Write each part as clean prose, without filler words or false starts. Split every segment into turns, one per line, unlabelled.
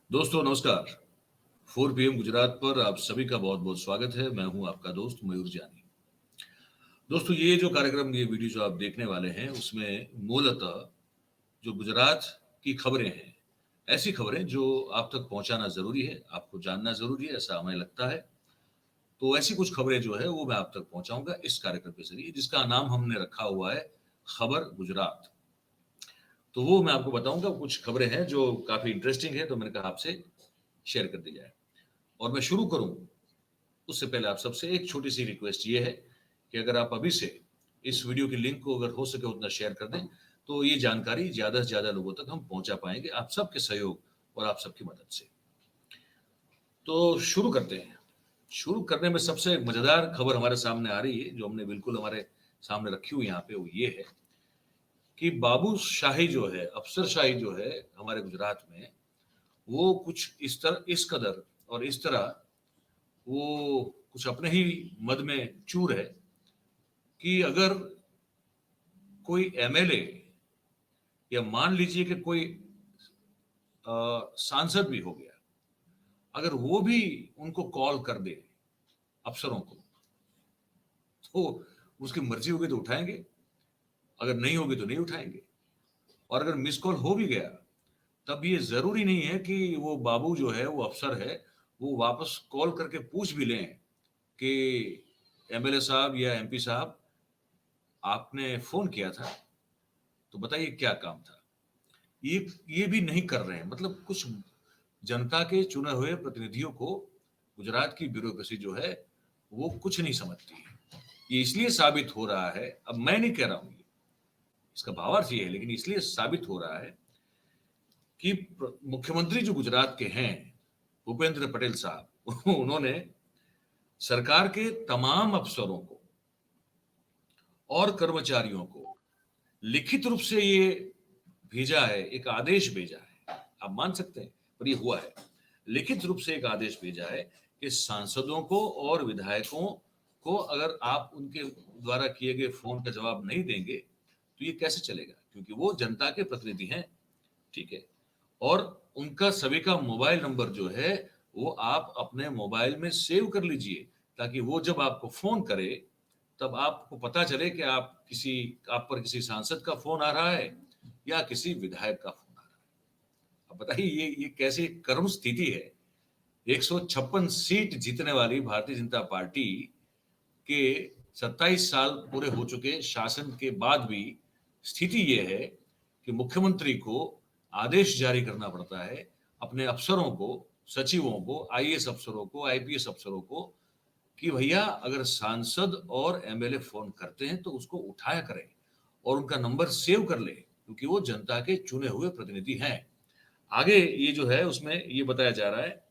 दोस्तों नमस्कार। 4 PM गुजरात पर आप सभी का बहुत बहुत स्वागत है। मैं हूं आपका दोस्त मयूर जानी। दोस्तों ये जो कार्यक्रम, ये वीडियो जो आप देखने वाले हैं, उसमें मूलतः जो गुजरात की खबरें हैं, ऐसी खबरें जो आप तक पहुंचाना जरूरी है, आपको जानना जरूरी है, ऐसा हमें लगता है। तो ऐसी कुछ खबरें जो है वो मैं आप तक पहुंचाऊंगा इस कार्यक्रम के जरिए, जिसका नाम हमने रखा हुआ है खबर गुजरात। तो वो मैं आपको बताऊंगा, कुछ खबरें हैं जो काफी इंटरेस्टिंग है, तो मैंने कहा आपसे शेयर कर दी जाए। और मैं शुरू करूं उससे पहले आप सबसे एक छोटी सी रिक्वेस्ट ये है कि अगर आप अभी से इस वीडियो की लिंक को अगर हो सके उतना शेयर कर दें, तो ये जानकारी ज्यादा से ज्यादा लोगों तक हम पहुंचा पाएंगे आप सबके सहयोग और आप सबकी मदद से। तो शुरू करते हैं। शुरू करने में सबसे मजेदार खबर हमारे सामने आ रही है, जो हमने बिल्कुल हमारे सामने रखी हुई यहाँ पे, वो ये है कि बाबू शाही जो है, अफसर शाही जो है हमारे गुजरात में, वो कुछ इस कदर और इस तरह वो कुछ अपने ही मद में चूर है कि अगर कोई एमएलए या मान लीजिए कि कोई सांसद भी हो गया, अगर वो भी उनको कॉल कर दे अफसरों को, तो उसकी मर्जी होगी तो उठाएंगे, अगर नहीं होगी तो नहीं उठाएंगे। और अगर मिस कॉल हो भी गया, तब ये जरूरी नहीं है कि वो बाबू जो है, वो अफसर है, वो वापस कॉल करके पूछ भी लें कि एमएलए साहब या एमपी साहब, आपने फोन किया था, तो बताइए क्या काम था। ये भी नहीं कर रहे हैं। मतलब कुछ जनता के चुने हुए प्रतिनिधियों को गुजरात की ब्यूरोक्रेसी जो है वो कुछ नहीं समझती है। ये इसलिए साबित हो रहा है, अब मैं नहीं कह रहा हूं, ये इसका भावार्थ ये है, लेकिन इसलिए साबित हो रहा है कि मुख्यमंत्री जो गुजरात के हैं, भूपेंद्र पटेल साहब, उन्होंने सरकार के तमाम अफसरों को और कर्मचारियों को लिखित रूप से ये भेजा है, एक आदेश भेजा है। आप मान सकते हैं, पर ये हुआ है। लिखित रूप से एक आदेश भेजा है कि सांसदों को और विधायकों को अगर आप उनके द्वारा किए गए फोन का जवाब नहीं देंगे तो ये कैसे चलेगा, क्योंकि वो जनता के प्रतिनिधि हैं। ठीक है। और उनका सभी का मोबाइल नंबर जो है वो आप अपने मोबाइल में सेव कर लीजिए, ताकि वो जब आपको फोन करे तब आपको पता चले कि आप पर किसी सांसद का फोन आ रहा है या किसी विधायक का फोन आ रहा है। अब बताइए ये कैसी कर्म स्थिति है। 156 सीट जीतने वाली भारतीय जनता पार्टी के 27 साल पूरे हो चुके शासन के बाद भी स्थिति ये है कि मुख्यमंत्री को आदेश जारी करना पड़ता है अपने अफसरों को, सचिवों को, आईएएस अफसरों को, आईपीएस अफसरों को, कि भैया अगर सांसद और एमएलए फोन करते हैं तो उसको उठाया करें और उनका नंबर सेव कर ले, क्योंकि वो जनता के चुने हुए प्रतिनिधि हैं। आगे ये जो है उसमें ये बताया जा रहा है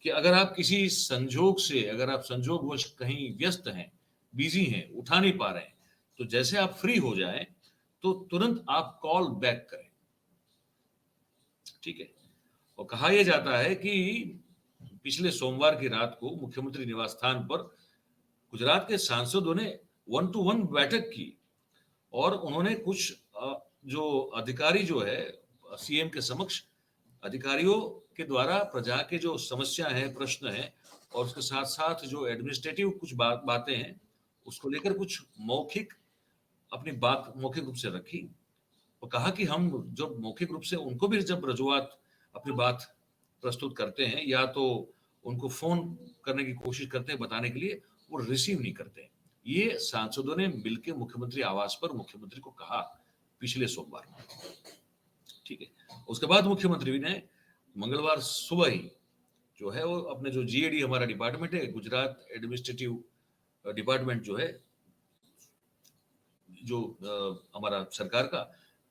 कि अगर आप किसी संजोग से, अगर आप संजोगवश कहीं व्यस्त हैं, बिजी हैं, उठा नहीं पा रहे हैं, तो जैसे आप फ्री हो जाएं तो तुरंत आप कॉल बैक करें। ठीक है। और कहा यह जाता है कि पिछले सोमवार की रात को मुख्यमंत्री निवास स्थान पर गुजरात के सांसदों ने 1-to-1 बैठक की और उन्होंने कुछ जो अधिकारी जो है सीएम के समक्ष, अधिकारियों के द्वारा प्रजा के जो समस्या है, प्रश्न है, और उसके साथ साथ जो एडमिनिस्ट्रेटिव कुछ बातें हैं, उसको लेकर कुछ मौखिक, अपनी बात मौखिक रूप से रखी और कहा कि हम जब मौखिक रूप से उनको भी जब रजुआत, अपनी बात प्रस्तुत करते हैं या तो उनको फोन करने की कोशिश करते हैं बताने के लिए, वो रिसीव नहीं करते। ये सांसदों ने मिलकर मुख्यमंत्री आवास पर मुख्यमंत्री को कहा पिछले सोमवार को। ठीक है। उसके बाद मुख्यमंत्री ने मंगलवार सुबह ही जो है वो अपने जो जीएडी हमारा डिपार्टमेंट है, गुजरात एडमिनिस्ट्रेटिव डिपार्टमेंट जो है, जो हमारा सरकार का,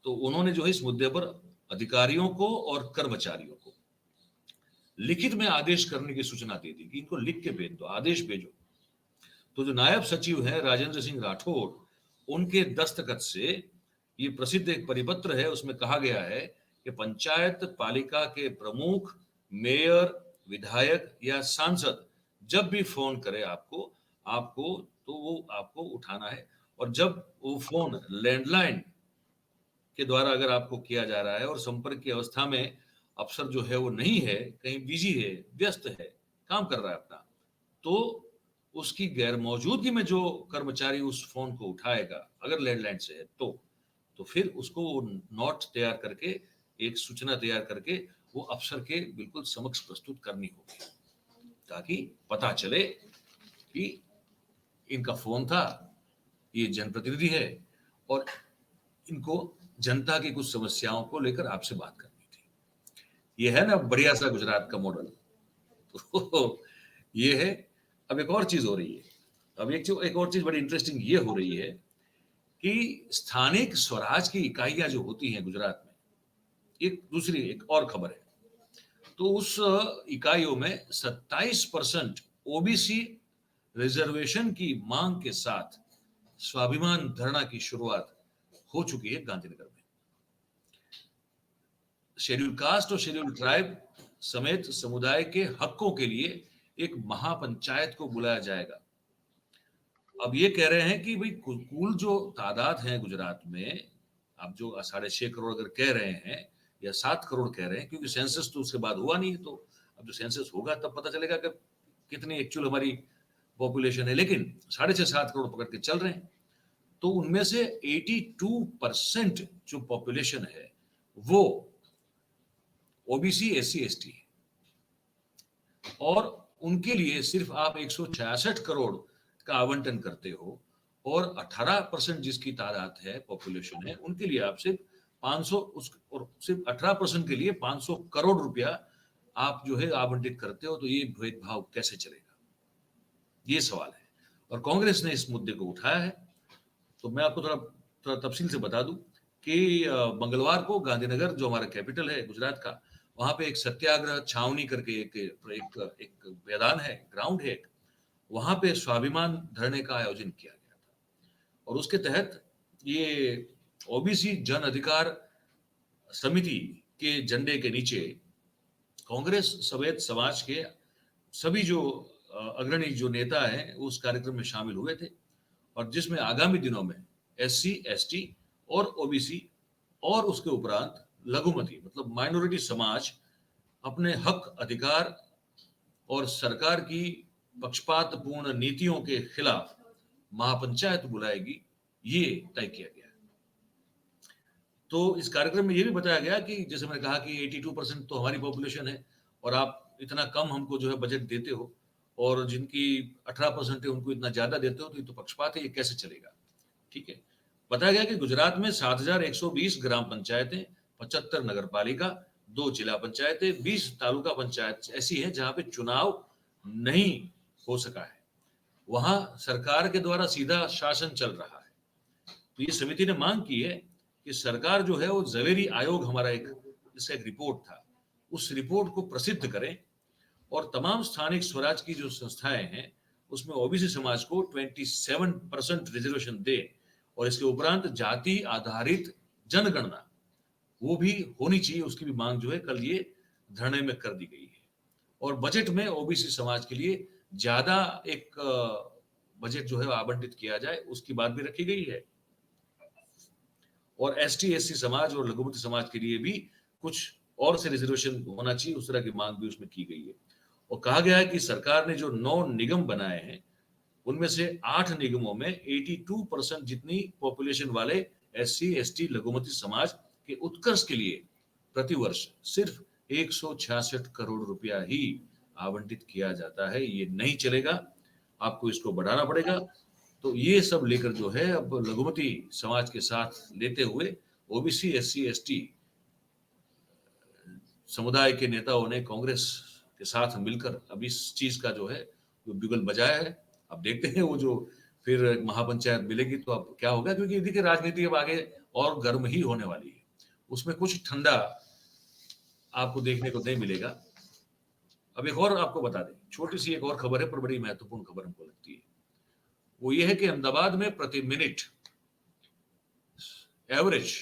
तो उन्होंने जो है इस मुद्दे पर अधिकारियों को और कर्मचारियों को लिखित में आदेश करने की सूचना दे दी कि इनको लिख के भेज दो, आदेश भेजो। तो जो नायब सचिव है राजेंद्र सिंह राठौड़, उनके दस्तखत से ये प्रसिद्ध एक परिपत्र है, उसमें कहा गया है कि पंचायत पालिका के प्रमुख, मेयर, विधायक या सांसद जब भी फोन करे आपको आपको तो वो आपको उठाना है। और जब वो फोन लैंडलाइन के द्वारा अगर आपको किया जा रहा है और संपर्क की अवस्था में अफसर जो है वो नहीं है, कहीं बिजी है, व्यस्त है, काम कर रहा है अपना, तो उसकी गैर मौजूदगी में जो कर्मचारी उस फोन को उठाएगा, अगर लैंडलाइन से है तो फिर उसको वो नोट तैयार करके, एक सूचना तैयार करके वो अफसर के बिल्कुल समक्ष प्रस्तुत करनी होगी, ताकि पता चले कि इनका फोन था, ये जनप्रतिनिधि है और इनको जनता की कुछ समस्याओं को लेकर आपसे बात करनी थी। ये है ना बढ़िया सा गुजरात का मॉडल। तो ये है। अब एक और चीज हो रही है, अब एक और चीज बड़ी इंटरेस्टिंग ये हो रही है कि स्थानिक स्वराज की इकाइयां जो होती हैं गुजरात में, एक और खबर है, तो उस इकाइयों में 27% ओबीसी रिजर्वेशन की मांग के साथ स्वाभिमान धरना की शुरुआत हो चुकी है गांधीनगर में। शेड्यूल कास्ट और शेड्यूल ट्राइब समेत समुदाय के हकों के लिए एक महापंचायत को बुलाया जाएगा। अब ये कह रहे हैं कि भाई कुल जो तादाद है गुजरात में, आप जो 6.5 करोड़ अगर कह रहे हैं या 7 करोड़ कह रहे हैं, क्योंकि सेंसस तो उसके बाद हुआ नहीं है, तो अब जो सेंसस होगा तब पता चलेगा कि कितनी एक्चुअल हमारी पॉपुलेशन है, लेकिन 6.5-7 करोड़ पकड़ के चल रहे हैं। तो उनमें से 82% जो पॉपुलेशन है वो ओबीसी एससी एसटी है, और उनके लिए सिर्फ आप 166 करोड़ का आवंटन करते हो, और 18% जिसकी तादाद है, पॉपुलेशन है, उनके लिए आप सिर्फ 500 और सिर्फ 18% के लिए 500 करोड़ रुपया आप जो है आवंटित करते हो। तो ये भेदभाव कैसे चलेगा, ये सवाल है। और कांग्रेस ने इस मुद्दे को उठाया है। तो मैं आपको थोड़ा तफसील से बता दूं कि मंगलवार को गांधीनगर, जो हमारा कैपिटल है गुजरात का, वहां पे एक सत्याग्रह छावनी करके एक मैदान है, ग्राउंड है, वहां पे स्वाभिमान धरने का आयोजन किया गया था। और उसके तहत ये ओबीसी जन अधिकार समिति के झंडे के नीचे कांग्रेस समेत समाज के सभी जो अग्रणी जो नेता हैं उस कार्यक्रम में शामिल हुए थे, और जिसमें आगामी दिनों में एससी एसटी और ओबीसी और उसके उपरांत लघुमती मतलब माइनॉरिटी समाज अपने हक अधिकार और सरकार की पक्षपातपूर्ण नीतियों के खिलाफ महापंचायत बुलाएगी, ये तय किया गया है। तो इस कार्यक्रम में ये भी बताया गया कि जैसे मैंने कहा कि 82% तो हमारी पॉपुलेशन है, और आप इतना कम हमको जो है बजट देते हो, और जिनकी 18% है उनको इतना ज्यादा देते हो, तो ये तो पक्षपात है, ये कैसे चलेगा। ठीक है। बताया गया कि गुजरात में 7120 ग्राम पंचायतें, 75 नगर पालिका, 2 जिला पंचायतें, 20 तालुका पंचायत ऐसी हैं जहां पे चुनाव नहीं हो सका है, वहां सरकार के द्वारा सीधा शासन चल रहा है। तो ये समिति ने मांग की है कि सरकार जो है वो जवेरी आयोग, हमारा इसका एक रिपोर्ट था, उस रिपोर्ट को प्रसिद्ध करें, और तमाम स्थानिक स्वराज की जो संस्थाएं हैं उसमें ओबीसी समाज को 27% रिजर्वेशन दे, और इसके उपरांत जाति आधारित जनगणना वो भी होनी चाहिए, उसकी भी मांग जो है कल ये धरने में कर दी गई है। और बजट में ओबीसी समाज के लिए ज्यादा एक बजट जो है आवंटित किया जाए, उसकी बात भी रखी गई है। और एसटी एससी समाज और लघुमती समाज के लिए भी कुछ और से रिजर्वेशन होना चाहिए, उस तरह की मांग भी उसमें की गई है। और कहा गया है कि सरकार ने जो 9 निगम बनाए हैं उनमें से 8 निगमों में 82% जितनी पॉपुलेशन वाले एससी एसटी लघुमती समाज के उत्कर्ष के लिए प्रतिवर्ष सिर्फ 166 करोड़ रुपया ही आवंटित किया जाता है। ये नहीं चलेगा, आपको इसको बढ़ाना पड़ेगा। तो ये सब लेकर जो है अब लघुमती समाज के साथ लेते हुए ओबीसी एससी एसटी समुदाय के नेताओं ने कांग्रेस के साथ मिलकर अब इस चीज का जो है वो बिगुल बजाया है। अब देखते हैं वो जो फिर महापंचायत मिलेगी तो अब क्या होगा, क्योंकि देखिए राजनीति अब आगे और गर्म ही होने वाली है, उसमें कुछ ठंडा आपको देखने को नहीं मिलेगा। अब एक और आपको बता दें, छोटी सी एक और खबर है पर बड़ी महत्वपूर्ण खबर हमको लगती है। वो ये है कि अहमदाबाद में प्रति minute average,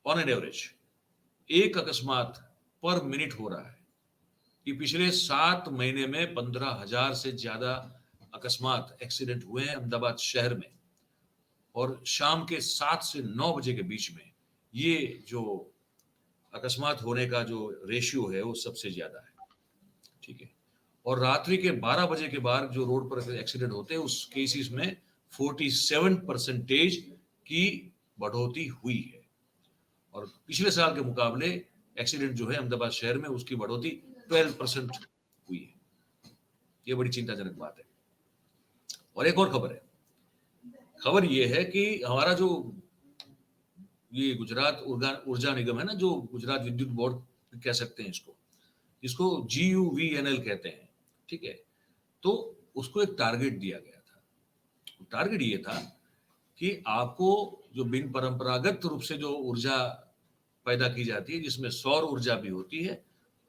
on an average, एक अकस्मात पर मिनट हो रहा है। कि पिछले 7 महीने में 15,000 से ज्यादा अकस्मात एक्सीडेंट हुए हैं अहमदाबाद शहर में, और शाम के 7 से 9 बजे के बीच में ये जो अकस्मात होने का जो रेशियो है वो सबसे ज्यादा है, ठीक है। और रात्रि के 12 बजे के बाद जो रोड पर एक्सीडेंट होते हैं उस केसेस में 47% की बढ़ोतरी हुई है। और पिछले साल के मुकाबले एक्सीडेंट जो है अहमदाबाद शहर में उसकी बढ़ोतरी 12% हुई है। ये बड़ी चिंताजनक बात है। और एक और खबर है, खबर ये है कि हमारा जो ये गुजरात ऊर्जा निगम है ना, जो गुजरात विद्युत बोर्ड कह सकते हैं इसको, जिसको GUVNL कहते हैं, ठीक है। तो उसको एक टारगेट दिया गया था। टारगेट ये था कि आपको जो बिन परंपरागत रूप से जो ऊर्जा पैदा की जाती है, जिसमें सौर ऊर्जा भी होती है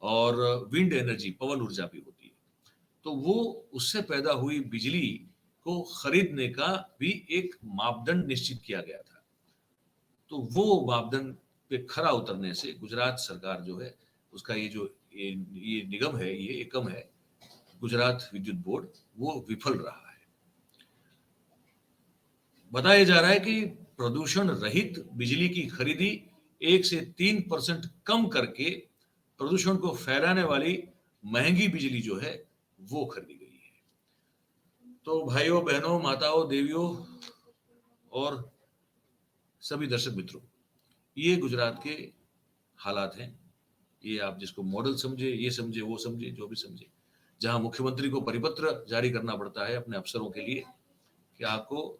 और विंड एनर्जी पवन ऊर्जा भी होती है, तो वो उससे पैदा हुई बिजली को खरीदने का भी एक मापदंड निश्चित किया गया था। तो वो मापदंड पे खरा उतरने से गुजरात सरकार जो है उसका ये निगम है, ये एकम है गुजरात विद्युत बोर्ड, वो विफल रहा है। बताया जा रहा है कि प्रदूषण रहित बिजली की खरीदी 1 से 3% कम करके प्रदूषण को फैलाने वाली महंगी बिजली जो है वो खरीदी गई है। तो भाइयों बहनों माताओं देवियों और सभी दर्शक मित्रों, ये गुजरात के हालात हैं। ये आप जिसको मॉडल समझे, ये समझे, वो समझे, जो भी समझे, जहां मुख्यमंत्री को परिपत्र जारी करना पड़ता है अपने अफसरों के लिए कि आपको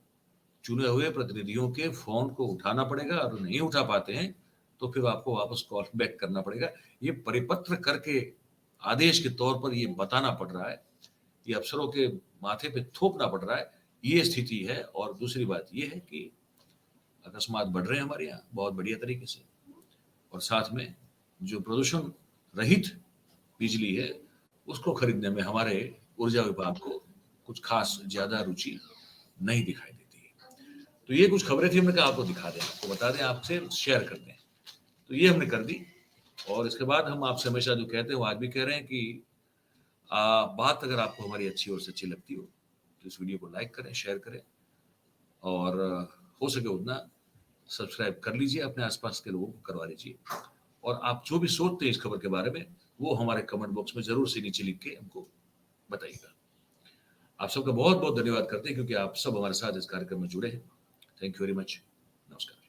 चुने हुए प्रतिनिधियों के फोन को उठाना पड़ेगा, और नहीं उठा पाते हैं तो फिर आपको वापस कॉल बैक करना पड़ेगा। ये परिपत्र करके आदेश के तौर पर ये बताना पड़ रहा है, ये अफसरों के माथे पे थोपना पड़ रहा है, ये स्थिति है। और दूसरी बात ये है कि अकस्मात बढ़ रहे हैं हमारे यहाँ बहुत बढ़िया तरीके से, और साथ में जो प्रदूषण रहित बिजली है उसको खरीदने में हमारे ऊर्जा विभाग को कुछ खास ज्यादा रुचि नहीं दिखाई देती है। तो ये कुछ खबरें थी, हमने कहा आपको दिखा दें, आपको बता दें, आपसे शेयर कर दें। तो ये हमने कर दी। और इसके बाद हम आपसे हमेशा जो कहते हैं वो आज भी कह रहे हैं कि बात अगर आपको हमारी अच्छी और सच्ची लगती हो तो इस वीडियो को लाइक करें, शेयर करें, और हो सके उतना सब्सक्राइब कर लीजिए, अपने आसपास के लोगों को करवा लीजिए। और आप जो भी सोचते हैं इस खबर के बारे में वो हमारे कमेंट बॉक्स में जरूर से नीचे लिख के हमको बताइएगा। आप सबका बहुत बहुत धन्यवाद करते हैं क्योंकि आप सब हमारे साथ इस कार्यक्रम में जुड़े हैं। Thank you very much. नमस्कार।